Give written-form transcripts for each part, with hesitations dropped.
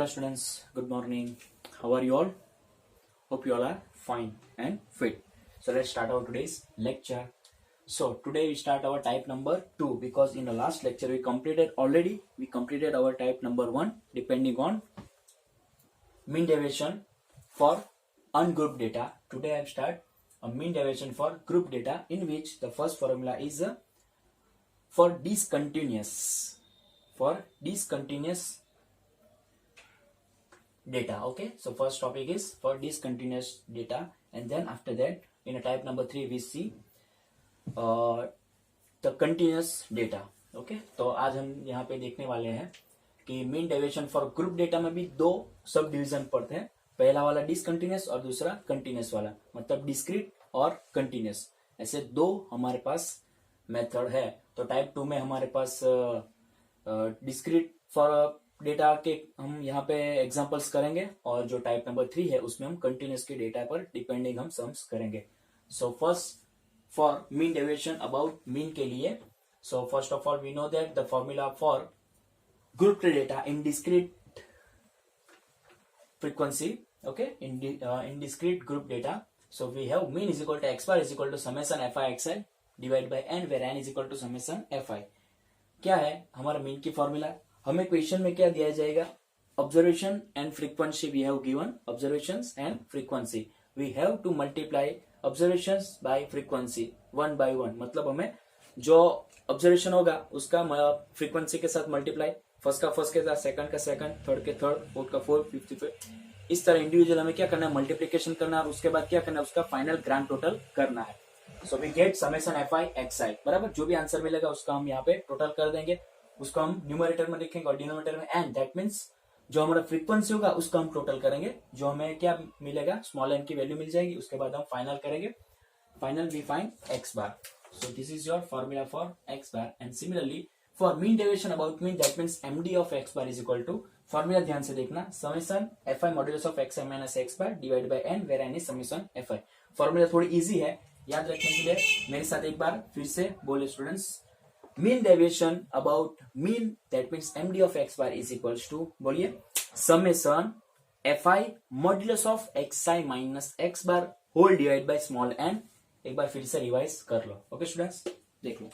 Hello students, good morning. How are you all? Hope you all are fine and fit. So let's start our today's lecture. So today we start our type number 2 because in the last lecture we completed our type number 1 depending on mean deviation for ungrouped data. Today I start a mean deviation for group data in which the first formula is for discontinuous data. Okay, so first topic is for discontinuous data, and then after that in a type number 3 we see the continuous data. Okay तो आज हम यहाँ पे देखने वाले हैं कि mean deviation for group data में भी दो सब डिवीजन पड़ते हैं. पहला वाला डिसकंटिन्यूस और दूसरा कंटिन्यूस वाला, मतलब डिस्क्रीट और कंटिन्यूस. ऐसे दो हमारे पास मेथड है. तो टाइप 2 में हमारे पास डिस्क्रीट फॉर डेटा के हम यहाँ पे एग्जांपल्स करेंगे, और जो टाइप नंबर 3 है उसमें हम कंटिन्यूस के डेटा पर डिपेंडिंग हम सम्स करेंगे. So first for mean deviation about mean के लिए, so first of all we know that the formula for group data in discrete frequency, okay, in discrete group data. So we have mean is equal to x bar is equal to summation fi xi divided by n, where n is equal to summation fi. क्या है हमारा mean की formula? हमें question में क्या दिया जाएगा? Observation and frequency we have given. Observations and frequency we have to multiply observations by frequency one by one. मतलब हमें जो ऑब्जर्वेशन होगा उसका फ्रीक्वेंसी के साथ मल्टीप्लाई, फर्स्ट का फर्स्ट के साथ, सेकंड का सेकंड, थर्ड के थर्ड, फोर्थ का फोर्थ, फिफ्थ का फिफ्थ, इस तरह इंडिविजुअल हमें क्या करना है? मल्टीप्लिकेशन करना है, और उसके बाद क्या करना है? उसका फाइनल ग्रांड टोटल करना है. So we get summation F I x I. बराबर, जो भी आंसर मिलेगा उसका हम यहाँ पे टोटल कर देंगे. उसको हम न्यूमरेटर में लिखेंगे और डिनोमिनेटर में एन. दैट मीन्स जो हमारा फ्रीक्वेंसी होगा उसका हम टोटल करेंगे. जो हमें क्या मिलेगा? स्मॉल एन की वैल्यू मिल जाएगी. उसके बाद हम फाइनल करेंगे. Final we find x bar. So this is your formula for x bar, and similarly for mean deviation about mean, that means md of x bar is equal to, formula ध्यान से देखना, summation fi modulus of xi minus x bar divided by n, where n is summation fi. formula थोड़ी easy है याद रखने के लिए. मेरे साथ एक बार फिर से बोले students. mean deviation about mean, that means md of x bar is equals to, बोलिए, summation fi modulus of xi minus x bar whole divided by small n. एक बार फिर से रिवाइज कर लो. ओके स्टूडेंट्स, देख लो.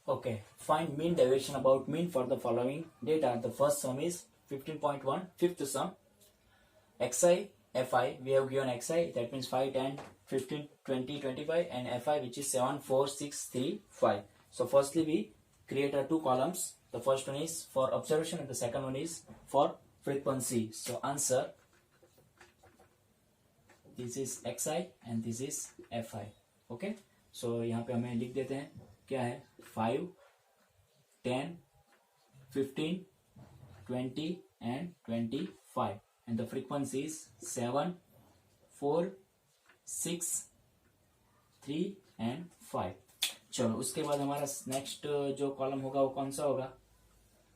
Okay, find mean deviation about mean for the following data. The first sum is 15.1. Fifth sum xi fi, we have given xi, that means 5 10 15 20 25, and fi which is 7 4 6 3 5. So firstly we create two columns. The first one is for observation and the second one is for frequency. So answer, this is xi and this is fi. okay, so यहाँ पे हमें लिख देते हैं क्या है? 5 10 15 20 and 25, and the frequency is 7 4 6 3 and 5. चलो, उसके बाद हमारा नेक्स्ट जो कॉलम होगा वो कौन सा होगा?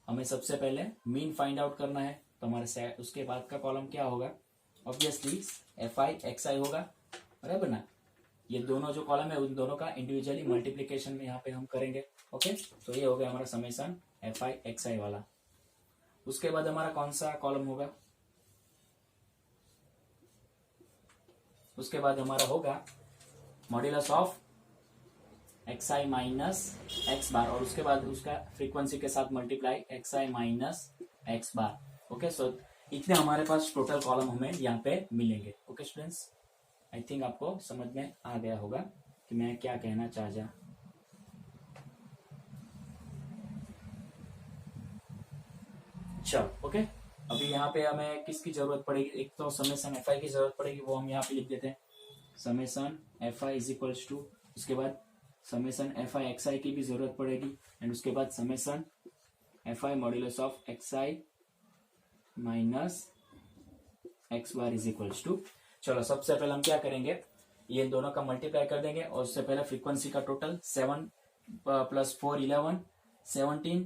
हमें सबसे पहले मीन फाइंड आउट करना है. तो हमारे उसके बाद का कॉलम क्या होगा? ऑब्वियसली एफ आई एक्स आई होगा. बराबर ना? ये दोनों जो कॉलम है उन दोनों का इंडिविजुअली मल्टीप्लीकेशन में यहाँ पे हम करेंगे. ओके, तो ये हो गया हमारा समेशन एफ आई एक्स आई वाला. उसके बाद हमारा कौन सा कॉलम होगा? उसके बाद हमारा होगा modulus of x I minus x bar, और उसके बाद उसका फ्रीक्वेंसी के साथ मल्टीप्लाई एक्स आई minus x bar. Okay, so इतने हमारे पास टोटल कॉलम हमें यहाँ पे मिलेंगे. ओके स्टूडेंट्स, आई थिंक आपको समझ में आ गया होगा कि मैं क्या कहना चाह रहा. चलो, ओके, अभी यहाँ पे हमें किसकी जरूरत पड़ेगी? एक तो समेशन एफ आई की जरूरत पड़ेगी, वो हम यहाँ पे लिख देते हैं. Summation F i is equals to, उसके बाद summation F I x i की भी जरूरत पड़ेगी, एंड उसके बाद summation F i modulus of x I minus x bar is equals to. चलो, सबसे पहले हम क्या करेंगे? ये दोनों का मल्टीप्लाई कर देंगे, और उससे पहले फ्रीक्वेंसी का टोटल 7 + 4 11 17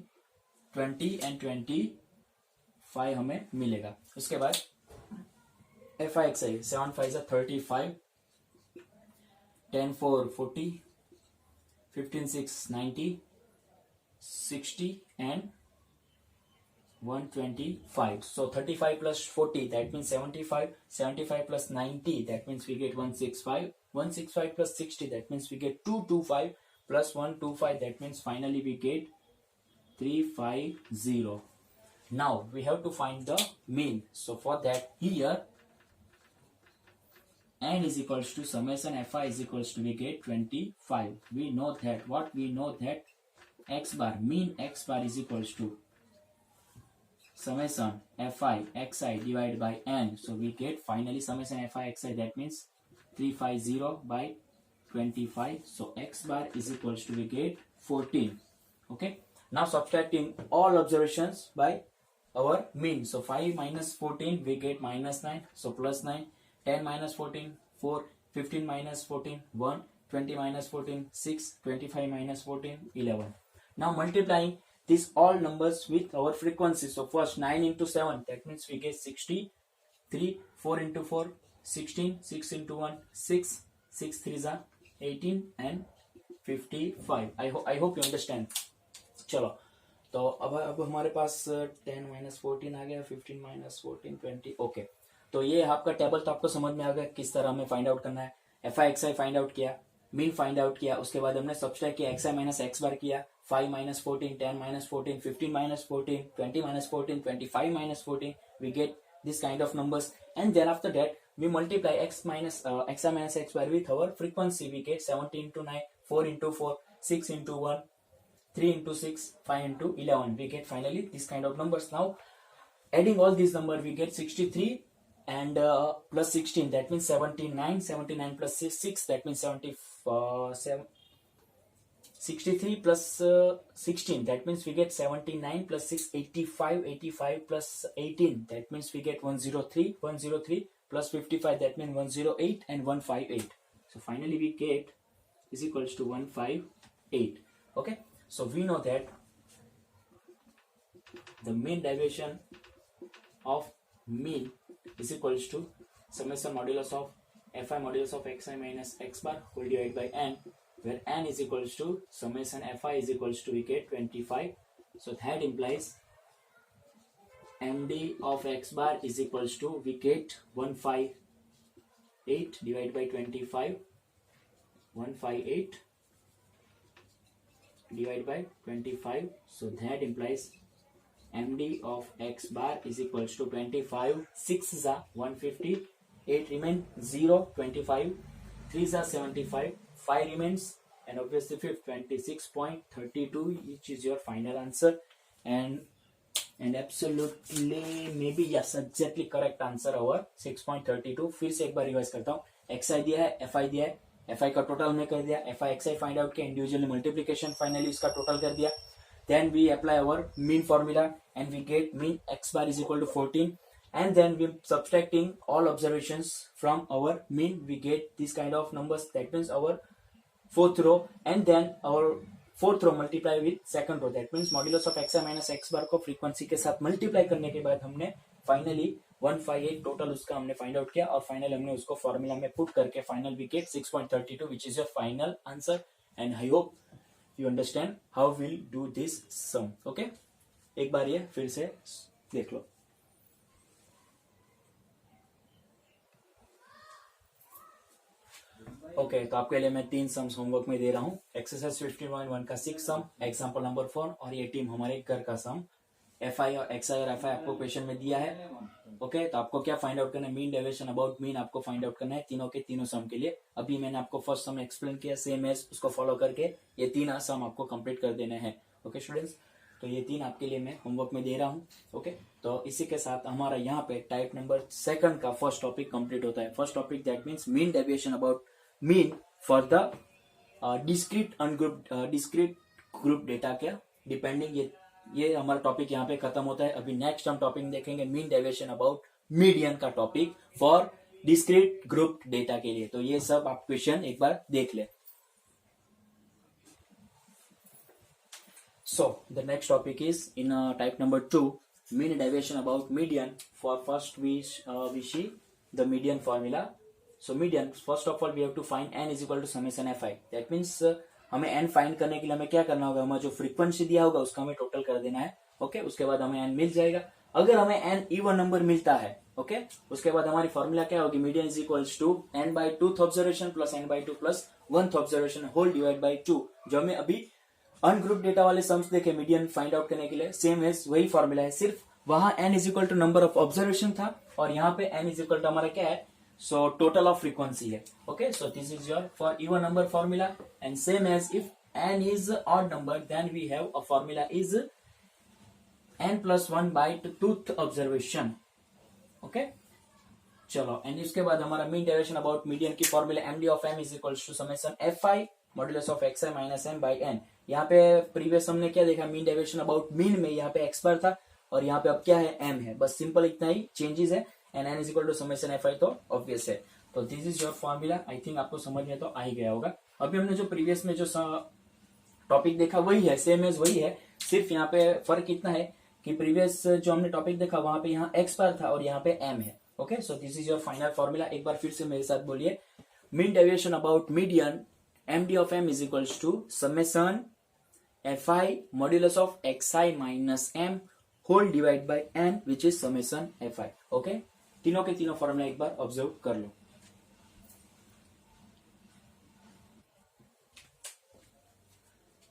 20 एंड 25 हमें मिलेगा. उसके बाद F I x I 7 5 35 10 4 40 15 6 90 60 and 125. So 35 plus 40, that means 75. 75 plus 90, that means we get 165. 165 plus 60, that means we get 225, plus 125, that means finally we get 350. Now we have to find the mean. So for that, here n is equals to summation fi is equals to we get 25. We know that what we know that x bar, mean x bar is equals to summation fi xi divided by n. So we get finally summation fi xi, that means 350 by 25. So x bar is equals to we get 14. Okay. Now subtracting all observations by our mean. So 5 minus 14 we get minus 9. So plus 9. 10 minus 14 4. 15 minus 14 1. 20 minus 14 6. 25 minus 14 11. Now multiplying these all numbers with our frequency. So first 9 into 7, that means we get 63. 4 into 4 16. 6 into 1 6. 6 3s are 18 and 55. I hope you understand. चलो तो अब हमारे पास 10 minus 14 आ गया, 15 minus 14 20. Okay, तो ये आपका table तो आपको समझ में आ गया किस तरह हमें फाइंड आउट करना है. F I x i find out किया, मीन फाइंड आउट किया, उसके बाद हमने सब्सट्रैक्ट किया एक्स आई माइनस एक्स बार किया. 5 minus 14, 10 minus 14, 15 minus 14, 20 minus 14, 25 minus 14. We get this kind of numbers, and then after that we multiply x minus xi minus x bar with our frequency. We get 17 into 9, 4 into 4, 6 into 1, 3 into 6, 5 into 11. We get finally this kind of numbers. Now adding all these numbers we get 63 and plus 16, that means 79. 79 plus 6, that means 77. 63 plus 16, that means we get 79 plus 6 85. 85 plus 18, that means we get 103. 103 plus 55, that means 108 and 158. So finally we get is equals to 158. Okay, so we know that the mean deviation of mean is equals to summation modulus of fi modulus of xi minus x bar whole divided by n, where n is equals to summation fi is equals to we get 25. So that implies md of x bar is equals to we get 158 divided by 25. 158 divided by 25. So that implies md of x bar is equals to 25. 6 is 150. 8 remain 0. 25. 3 is 75. 5 remains, and obviously 5th 26.32, which is your final answer, and absolutely maybe yes exactly correct answer our 6.32. फिर से एक बार revise करता हूँ. xi दिया है, fi दिया है, fi का टोटल हमने कर दिया, fi xi फाइंड आउट किया, इंडिविजुअली मल्टीप्लिकेशन फाइनली इसका टोटल कर दिया. Then we apply our mean formula and we get mean x bar is equal to 14, and then we subtracting all observations from our mean, we get this kind of numbers. That means our fourth row, and then our fourth row multiply with second row. That means modulus of xi minus x bar को frequency के साथ multiply करने के बाद हमने finally 158 total उसका हमने find out किया, और फाइनल हमने उसको फॉर्मूला में पुट करके final we get 6.32, which is your final answer. And I hope you understand how we'll do this sum. Okay, एक बार ये फिर से देख लो. ओके, तो आपके लिए मैं 3 सम्स होमवर्क में दे रहा हूँ. एक्सरसाइज 15.1 का 6 सम, एग्जांपल नंबर 4, और ये टीम हमारे घर का सम. एफ आई और एक्स आई और एफ आई आपको क्वेश्चन में दिया है. ओके, तो आपको क्या फाइंड आउट करना है? मीन डेविएशन अबाउट मीन आपको फाइंड आउट करना है तीनों के तीनों सम के लिए. अभी मैंने आपको फर्स्ट सम एक्सप्लेन किया, सेम एज उसको फॉलो करके ये 3 सम आपको कंप्लीट कर देने हैं. ओके स्टूडेंट्स, तो ये 3 आपके लिए मैं होमवर्क में दे रहा हूँ. ओके, तो इसी के साथ हमारा यहाँ पे टाइप नंबर 2 का फर्स्ट टॉपिक कंप्लीट होता है. First topic that means mean deviation about mean for the discrete group data क्या डिपेंडिंग. ये हमारा टॉपिक यहाँ पे खत्म होता है. अभी नेक्स्ट हम टॉपिक देखेंगे मीन डेविएशन अबाउट मीडियन का topic for discrete group data के लिए. तो ये सब आप क्वेश्चन एक बार देख ले. So the next topic is in type number 2, mean deviation about median. For first we see the median formula. So median, first of all we have to find n is equal to summation fi. That means हमें n find करने के लिए हमें क्या करना होगा, हमें जो फ्रीक्वेंसी दिया होगा उसका हमें टोटल कर देना है। ओके, उसके बाद हमें n मिल जाएगा। अगर हमें n इवन नंबर मिलता है, ओके, उसके बाद हमारी फॉर्मूला क्या होगी, median is equals to n by 2th observation plus n by 2 plus 1th observation whole divide by 2। जो हमें अभी अनग्रुप डेटा वाले सम्स देखे मीडियन फाइंड आउट करने के लिए, सेम है वही फॉर्मूला है, सिर्फ वहां n is equal to number of observation था और यहाँ पे n इज इक्वल टू हमारा क्या है, सो टोटल ऑफ फ्रीक्वेंसी है। Okay, so this is your for even number formula and same as if n is odd number then we have a formula is n plus 1 by 2th observation। Okay, चलो and इसके बाद हमारा mean derivation about median की formula md of m is equal to summation fi modulus of xi minus m by n। यहाँ पे previous हमने क्या देखा, मीन डेरिवेशन अबाउट मीन में यहाँ पे x बार था और यहाँ पे अब क्या है, m है, बस सिंपल इतना ही चेंजेस है and n is equal to summation fi तो ऑब्वियस है। तो this is your formula, I think आपको समझ में तो आ ही गया होगा। अभी हमने जो प्रीवियस में जो टॉपिक देखा वही है, सेम एज वही है, सिर्फ यहाँ पे फर्क इतना है कि प्रीवियस जो हमने टॉपिक देखा वहां पे यहाँ x बार था और यहाँ पे m है। Okay, so this is your final formula. एक बार फिर से मेरे साथ बोलिए, mean deviation about median md of m is equals to summation fi modulus of xi minus m whole divide by n which is summation fi। Okay, तीनों के तीनों फॉर्मूला एक बार ऑब्जर्व कर लो।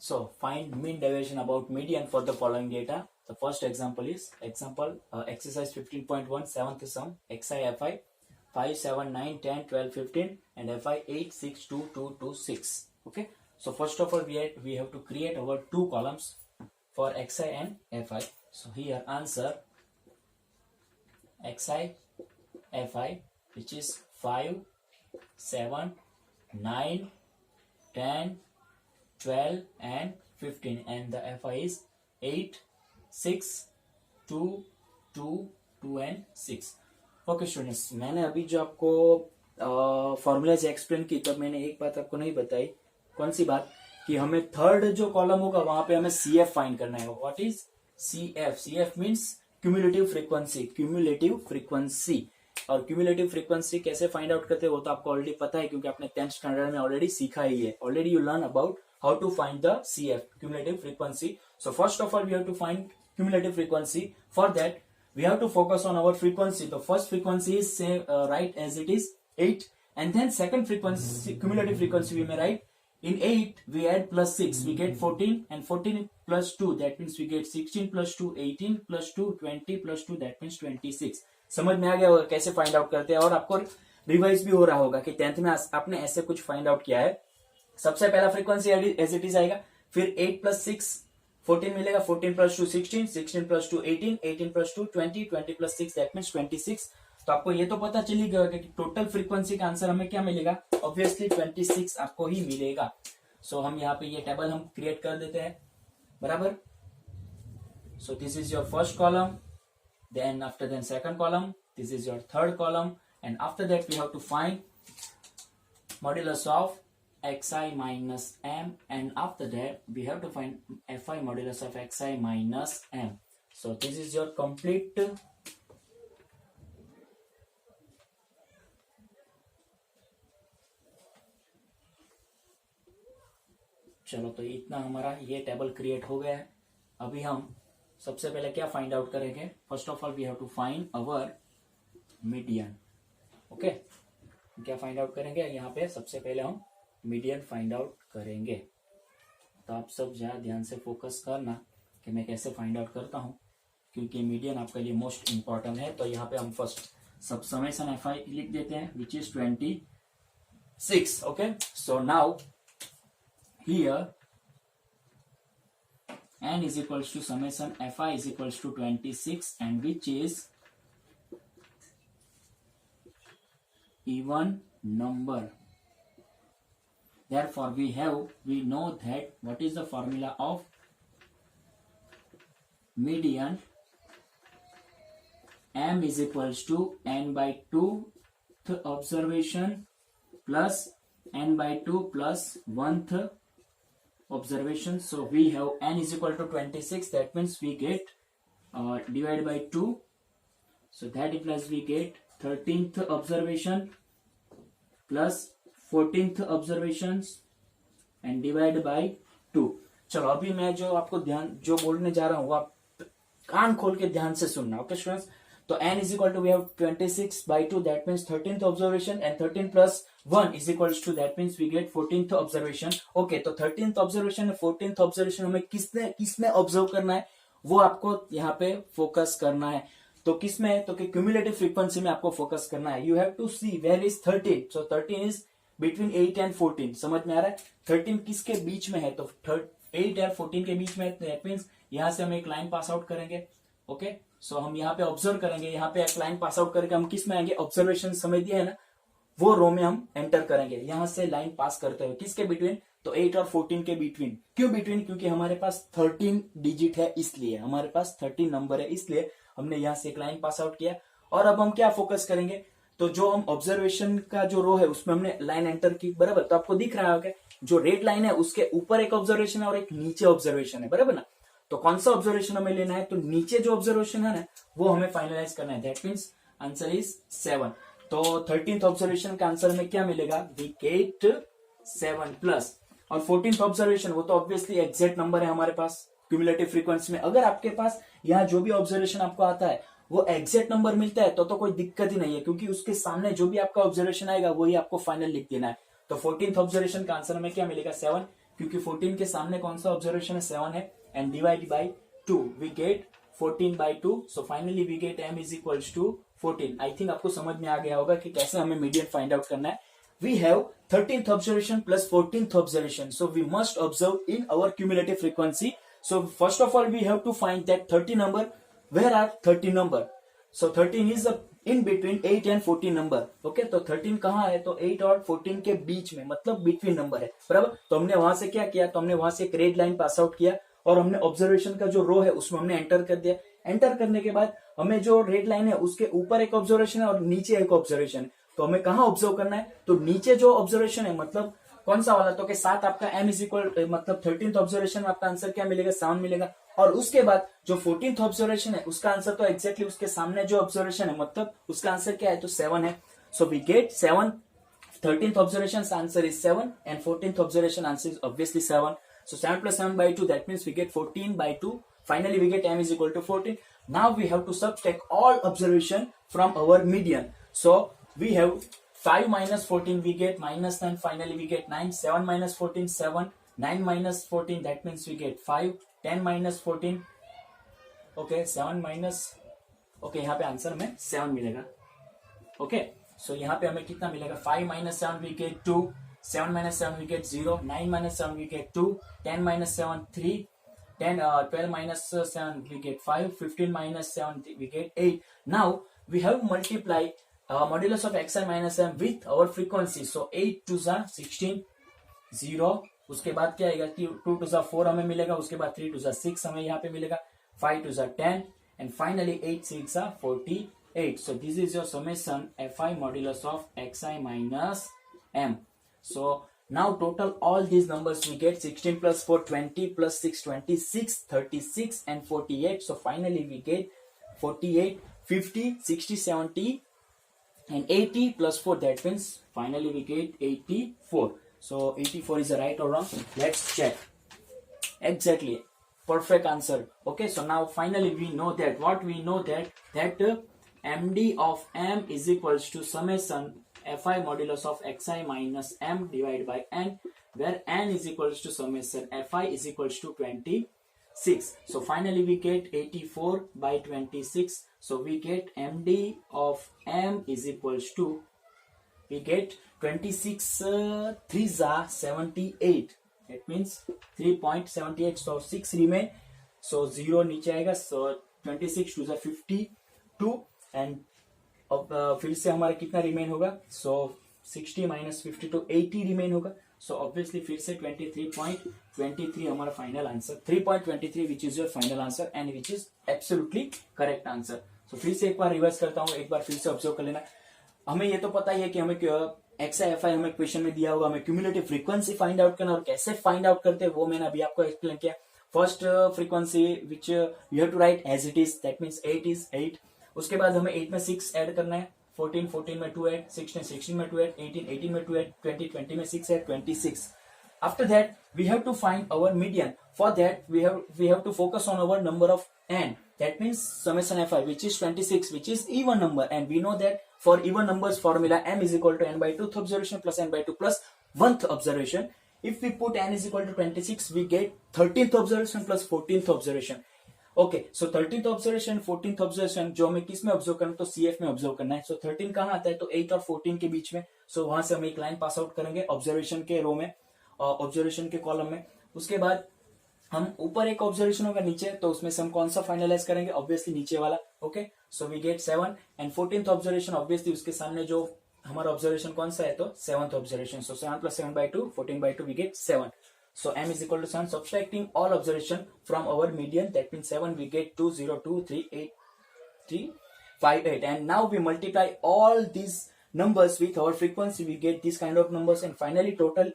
So find mean deviation about median for the following data. The first example is exercise 15.1 seventh sum xi fi 5 7 9 10 12 15 and fi 8 6 2 2 2 6. Okay, so first of all we have to create our two columns for xi and fi. So here answer xi fi which is 5 7 9 10 12 and 15 and the fi is 8 6 2 2 2 and 6। Okay students, मैंने अभी जो आपको formulas explain की तब मैंने एक बात आपको नहीं बताई। कौन सी बात, कि हमें थर्ड जो कॉलम होगा वहां पे हमें CF फाइंड करना है। What is CF? CF means cumulative frequency, cumulative frequency. और क्यूमुलेटिव फ्रीक्वेंसी कैसे फाइंड आउट करते हैं वो तो आपको ऑलरेडी पता है क्योंकि आपने 10th स्टैंडर्ड में ऑलरेडी सीखा ही है। Already you learn about how to find the CF, cumulative frequency. So first of all we have to find cumulative frequency. For that we have to focus on our frequency. The first frequency is say write as it is 8 and then second frequency, cumulative frequency we may write in 8 we add plus 6 we get 14 and 14 plus 2 that means we get 16 plus 2 18 plus 2 20 plus 2 that means 26। समझ में आ गया होगा कैसे find out करते हैं और आपको revise भी हो रहा होगा कि 10th में आपने ऐसे कुछ फाइंड आउट किया है। सबसे पहला फ्रीक्वेंसी एज इट इज आएगा, फिर 8 प्लस 6 14 मिलेगा, 14 plus 2 16 16 plus 2 18 18 plus 2 20 20 plus 6 that means 26। तो आपको ये तो पता चल ही गया कि टोटल फ्रीक्वेंसी का आंसर हमें क्या मिलेगा, ऑब्वियसली 26 आपको ही मिलेगा। सो हम यहाँ पे ये टेबल हम क्रिएट कर देते हैं, बराबर। So this is your first column, then after then second column, this is your third column and after that we have to find modulus of xi minus m and after that we have to find fi modulus of xi minus m. So this is your complete चलो, तो इतना हमारा ये table create हो गया है। अभी हम सबसे पहले क्या फाइंड आउट करेंगे, first of all we have to find our median. Okay, क्या फाइंड आउट करेंगे, यहाँ पे सबसे पहले हम मीडियन फाइंड आउट करेंगे। तो आप सब जरा ध्यान से फोकस करना कि मैं कैसे फाइंड आउट करता हूं, क्योंकि मीडियन आपके लिए मोस्ट इंपॉर्टेंट है। तो यहाँ पे हम फर्स्ट सब समेशन fi लिख देते हैं which is 26। Okay, so now here n is equals to summation fi is equals to 26 and which is even number. Therefore we know that what is the formula of median, m is equals to n by 2th observation plus n by 2 plus 1th observation. So we have n is equal to 26, that means we get divided by 2, so that implies we get 13th observation plus 14th observations and divide by 2। चलो अभी मैं जो आपको जो बोलने जा रहा हूँ वो आप कान खोल के ध्यान से सुनना। ओके स्टूडेंट्स, तो n is equal to we have 26/2, that means 13th observation, and 13 plus 1 is equal to that means we get 14th observation. Okay, तो 13th ऑब्जर्वेशन है, 14th ऑब्जर्वेशन हमें किसमें ऑब्जर्व करना है वो आपको यहाँ पे फोकस करना है। तो किसमें है, तो क्यूमुलेटिव फ्रीक्वेंसी में आपको फोकस करना है। You have to see where is 13, so 13 is between 8 and 14। समझ में आ रहा है? 13 किसके बीच में है, तो 8 और 14 के बीच में है, दैट मीन्स यहां से हम एक लाइन पास आउट करेंगे। ओके, सो हम यहाँ पे ऑब्जर्व करेंगे, यहाँ पे एक लाइन पास आउट करके हम किस में आएंगे, ऑब्जर्वेशन समय दिया है ना, वो रो में हम एंटर करेंगे यहां से लाइन पास करते हुए। किसके बिटवीन, तो 8 और 14 के बिटवीन। क्यों बिटवीन, क्योंकि हमारे पास 13 डिजिट है, इसलिए हमारे पास 13 नंबर है, इसलिए हमने यहां से एक लाइन पास आउट किया। और अब हम क्या फोकस करेंगे, तो जो हम ऑब्जर्वेशन का जो रो है उसमें हमने लाइन एंटर की, बराबर। तो आपको दिख रहा होगा जो रेड लाइन है उसके ऊपर एक ऑब्जर्वेशन है और एक नीचे ऑब्जर्वेशन है, बराबर ना। तो कौन सा ऑब्जर्वेशन हमें लेना है, तो नीचे जो ऑब्जर्वेशन है ना वो हमें फाइनलाइज करना है, दैट मीन्स आंसर इज 7। तो 13th ऑब्जर्वेशन का आंसर में क्या मिलेगा, वी गेट 7 प्लस, और 14th ऑब्जर्वेशन वो तो ऑब्वियसली एग्जैक्ट नंबर है हमारे पास क्यूमुलेटिव फ्रीक्वेंसी में। अगर आपके पास यहाँ जो भी ऑब्जर्वेशन आपको आता है वो एग्जैक्ट नंबर मिलता है तो कोई दिक्कत ही नहीं है, क्योंकि उसके सामने जो भी आपका ऑब्जर्वेशन आएगा वही आपको फाइनल लिख देना है। तो 14th ऑब्जर्वेशन का आंसर में क्या मिलेगा, 7, क्योंकि 14 के सामने कौन सा ऑब्जर्वेशन है, 7 है, and divide by 2 we get 14/2। So finally we get m is equals to 14। I think आपको समझ में आ गया होगा कि कैसे हमें मीडियन फाइंड आउट करना है। We have 13th observation plus 14th observation, so we must observe in our cumulative frequency. So first of all we have to find that 30 number, where are 30 number, so 13 is in between 8 and 14 number. Okay, तो 13 कहाँ है, तो 8 और 14 के बीच में, मतलब between number है, बराबर। तो हमने वहां से क्या किया, तो हमने वहां से एक रेड लाइन पास आउट किया और हमने ऑब्जर्वेशन का जो रो है उसमें हमने एंटर कर दिया। एंटर करने के बाद हमें जो रेड लाइन है उसके ऊपर एक ऑब्जर्वेशन है और नीचे एक ऑब्जर्वेशन है, तो हमें कहाँ ऑब्जर्व करना है, तो नीचे जो ऑब्जर्वेशन है, मतलब कौन सा वाला, तो के साथ आपका m इज इक्वल, मतलब 13th ऑब्जर्वेशन में आपका आंसर क्या मिलेगा, 7 मिलेगा। और उसके बाद जो 14th ऑब्जर्वेशन है उसका आंसर तो एग्जैक्टली उसके सामने जो ऑब्जर्वेशन है, मतलब उसका आंसर क्या है, तो 7 है। So we get 7, 13th observation answer is 7 and 14th observation answer is obviously 7. So 7 plus 7/2, that means we get 14/2. Finally we get m is equal to 14. Now we have to subtract all observation from our median. So we have 5 minus 14 we get -9, finally we get 9, 7 minus 14 7, 9 minus 14 that means we get 5, 10 minus 14, okay, 7 minus, okay, यहाँ पे answer में 7 मिलेगा। Okay, सो यहाँ पे हमें कितना मिलेगा, 5 minus 7 we get 2, 7 minus 7 we get 0, 9 minus 7 we get 2, 10 minus 7 3, 12 minus 7 we get 5, 15 minus 7 we get 8. Now we have multiply modulus of xi minus m with our frequency. So 8 to the 16, 0, उसके बाद क्या आएगा, 2 to the 4 हमें मिलेगा, उसके बाद 3 to the 6 हमें यहाँ पे मिलेगा, 5 to the 10 and finally 8 6 are 48. So this is your summation fi modulus of xi minus m. So now total all these numbers we get 16 plus 4 20 plus 6 26, 36 and 48. So finally we get 48, 50, 60, 70 and 80 plus 4, that means finally we get 84. So 84 is the right or wrong? Let's check. Exactly, perfect answer. Okay, so now finally we know that what we know that md of m is equals to summation fi modulus of xi minus m divided by n, where n is equals to summation fi is equals to 26. So finally we get 84 by 26. So we get md of m is equals to, we get 26 3s are 78, that means 3.78. so 6 remain, so 0 नीचे आएगा, so 26 to the 52 and फिर से हमारा कितना remain होगा, so 60 minus 52 80 remain होगा। so obviously फिर से 23.23 हमारा final answer, 3.23 which is your final answer and which is absolutely correct answer. so फिर से एक बार रिवर्स करता हूँ, एक बार फिर से ऑब्जर्व कर लेना। हमें ये तो पता ही है कि हमें एक्स आई एफ आई हमें क्वेश्चन में दिया होगा, हमें क्यूमुलेटिव फ्रीक्वेंसी फाइंड आउट करना, और कैसे फाइंड आउट करते हैं वो मैंने अभी आपको एक्सप्लेन किया। First frequency which you have to write as it is, that means 8 is 8। उसके बाद हमें 8 में 6 ऐड करना है, 14 में 2 ऐड, 16 में 2 ऐड, 18 में 2 ऐड, 20 में 2 ऐड, 20 में 6 add, 26। After that, we have to find our median. For that, we have to focus on our number of n. That means summation fi, which is 26, which is even number, and we know that for even numbers formula m is equal to n by 2th observation plus n by 2 plus 1th observation. If we put n is equal to 26, we get 13th observation plus 14th observation. Okay, so 13th observation 14th observation जो हमें किस में observe करना है, तो CF में observe करना है. सो 13 कहाँ आता है, तो 8 और 14 के बीच में. सो वहां से हम एक लाइन पास आउट करेंगे ऑब्जर्वेशन के रो में, ऑब्जर्वेशन के कॉलम में. उसके बाद हम ऊपर एक ऑब्जर्वेशन होगा नीचे, तो उसमें से हम कौन सा फाइनलाइज करेंगे, ऑब्वियसली नीचे वाला. Okay, so we get 7 and 14th observation obviously उसके सामने जो हमारा ऑब्जर्वेशन कौन सा है, तो 7th observation. So 7 plus 7 by 2, 14 by 2, we get 7. So m is equal to 7. Subtracting all observation from our median, that means 7, we get 2, 0, 2, 3, 8, 3, 5, 8. And now we multiply all these numbers with our frequency, we get this kind of numbers, and finally total,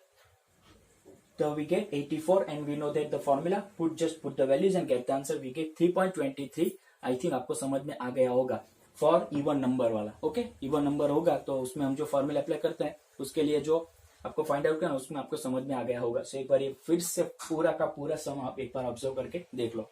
so we get 84. And we know that the formula, just put the values and get the answer. We get 3.23. I think आपको समझ में आ गया होगा for even number वाला. Okay, even number होगा तो उसमें हम जो फॉर्मूला अप्लाई करते हैं उसके लिए जो आपको फाइंड आउट करना उसमें आपको समझ में आ गया होगा. सो एक बार ये फिर से पूरा का पूरा सम आप एक बार ऑब्जर्व करके देख लो.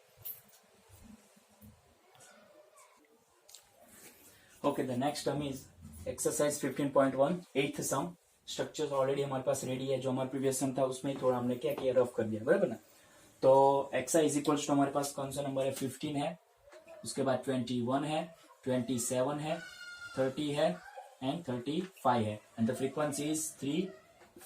Okay, the next sum is exercise 15.1 8th सम. स्ट्रक्चर ऑलरेडी हमारे पास रेडी है. जो हमारा प्रीवियस सम था उसमें थोड़ा हमने क्या किया, रफ कर दिया, बराबर ना. तो x i is equal to हमारे पास कौन सा नंबर है, 15 है. उसके बाद 21 है, 27 है, 30 है एंड 35 है. And the frequency is 3,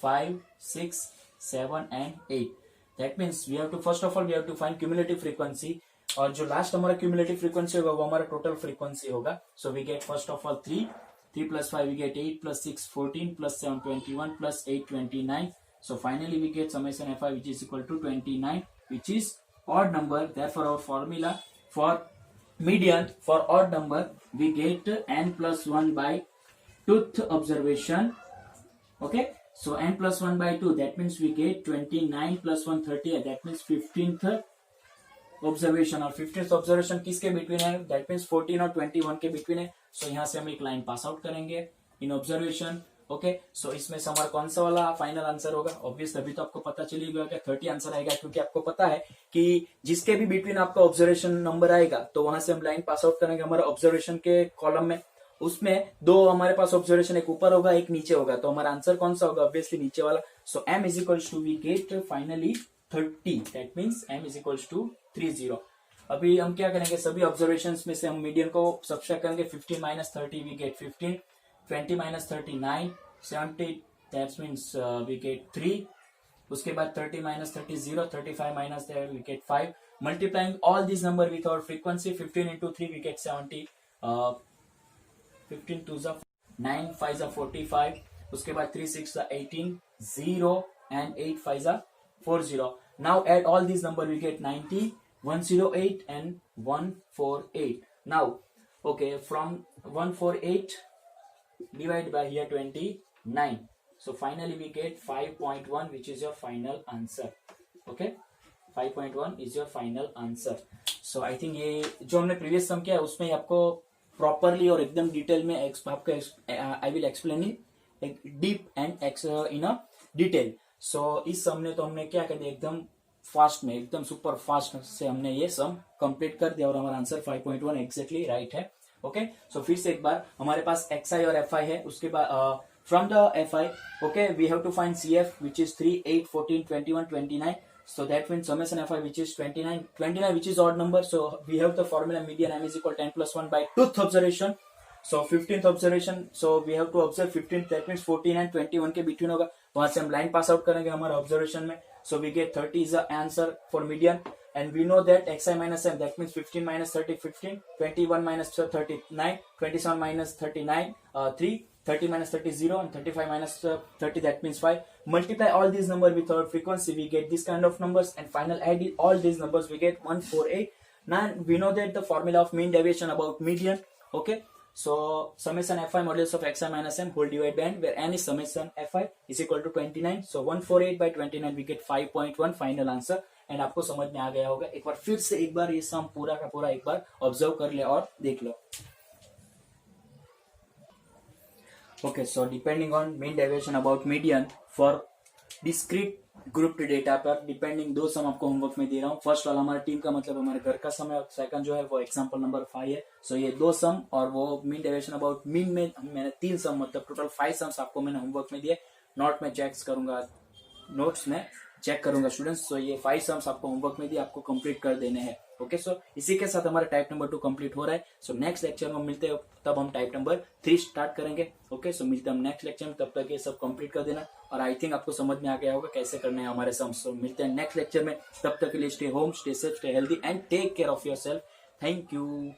5, 6, 7 and 8. That means we have to, first of all we have to find cumulative frequency, और जो लास्ट हमारा cumulative frequency होगा वो हमारा total frequency होगा. So we get first of all 3 plus 5 we get 8 plus 6 14 plus 7 21 plus 8 29. So finally we get summation fi which is equal to 29, which is odd number. Therefore our formula for median for odd number we get n plus 1 by 2th observation. Okay, so n plus 1 by 2, that means we get 29 plus 1 30, that means 15th observation. और 15th observation किसके between है, that means 14 और 21 के between है. सो यहाँ से हम एक लाइन पास आउट करेंगे इन ऑब्जर्वेशन. ओके, सो इसमें से हमारा कौन सा वाला फाइनल आंसर होगा, ऑब्वियस अभी तो आपको पता चली गया कि 30 आंसर आएगा, क्योंकि आपको पता है कि जिसके भी बिटवीन आपका ऑब्जर्वेशन नंबर आएगा तो वहां से हम लाइन पास आउट करेंगे हमारा ऑब्जर्वेशन के कॉलम में. उसमें दो हमारे पास ऑब्जर्वेशन, एक ऊपर होगा एक नीचे होगा, तो हमारा आंसर कौन सा होगा, ऑब्वियसली नीचे वाला. So m is equals to we get finally 30, that means m is equals to 30. अभी हम क्या करेंगे, सभी ऑब्जर्वेशन में से हम मीडियन को सब्सट्रैक्ट करेंगे. 15 minus 30 we get 15, 20 minus 39 70, that means we get 3. उसके बाद 30 minus 30 0, 35 minus we get 5. Multiplying all this number with our frequency, 15 into 3 we get 70, 15 2 9 5 45. उसके बाद 3 6 18 0 and 8 5 40. Now add all these number, we get 90, 108 and 148. Now okay, from 148 divide by here 29. So finally we get 5.1, which is your final answer. Okay, 5.1 is your final answer. So I think ये जो हमने previous सम किया है उसमें आपको properly और एकदम detail में आपको I will explain in deep and in a detail. So इस सम ने तो हमने क्या कर दिया, एकदम फास्ट में, एकदम सुपर फास्ट से हमने ये सम कंप्लीट कर दिया और हमारा आंसर 5.1 एग्जैक्टली राइट है. ओके, सो फिर से एक बार हमारे पास एक्स आई और एफ आई है. उसके बाद from the f i, okay, we have to find C F which is 3 8 14 21 29. So that means summation fi which is 29 which is odd number. So we have the formula median m is equal to n plus 1 by 2th observation. So 15th observation, so we have to observe 15th, that means 14 and 21 के between होगा. वहां से हम line pass out करेंगे हमारा observation में. So we get 30 is the answer for median, and we know that xi minus m, that means 15 minus 30 15, 21 minus 39, 27 minus 39 3, 30 minus 30 0, and 35 minus 30, that means 5. Multiply all these numbers with our frequency, we get this kind of numbers, and final add all these numbers, we get 148. Now we know that the formula of mean deviation about median. Okay, so summation fi modulus of xi minus m whole divided by n, where n is summation fi is equal to 29. So 148 by 29 we get 5.1 final answer. And आपको समझ में आ गया होगा. एक बार फिर से एक बार ये सम पूरा का पूरा एक बार ऑब्जर्व कर ले और देख लो. Okay, so depending on mean deviation about median for discrete group data पर डिपेंडिंग 2 सम आपको होमवर्क में दे रहा हूँ। फर्स्ट वाला हमारा टीम का मतलब हमारे घर का समय, और सेकंड जो है वो एग्जांपल नंबर 5 है। सो ये 2 सम और वो मीन डेविएशन अबाउट मीन में मैंने 3 सम, मतलब टोटल 5 सम्स आपको मैंने होमवर्क में दिए। नोट्स में चेक करूंगा स्टूडेंट्स। सो ये 5 सम्स आपको होमवर्क में दिए, आपको कंप्लीट कर देने हैं। ओके, सो इसी के साथ हमारा टाइप नंबर 2 कंप्लीट हो रहा है। सो नेक्स्ट लेक्चर में हम मिलते हैं, तब हम टाइप नंबर 3 स्टार्ट करेंगे। ओके, सो मिलते हैं हम नेक्स्ट लेक्चर में, तब तक ये सब कंप्लीट कर देना। और आई थिंक आपको समझ में आ गया होगा कैसे करने हैं हमारे सम्स। सो मिलते हैं नेक्स्ट लेक्चर में, तब तक के लिए stay home, stay safe, stay healthy and take care of yourself. Thank you.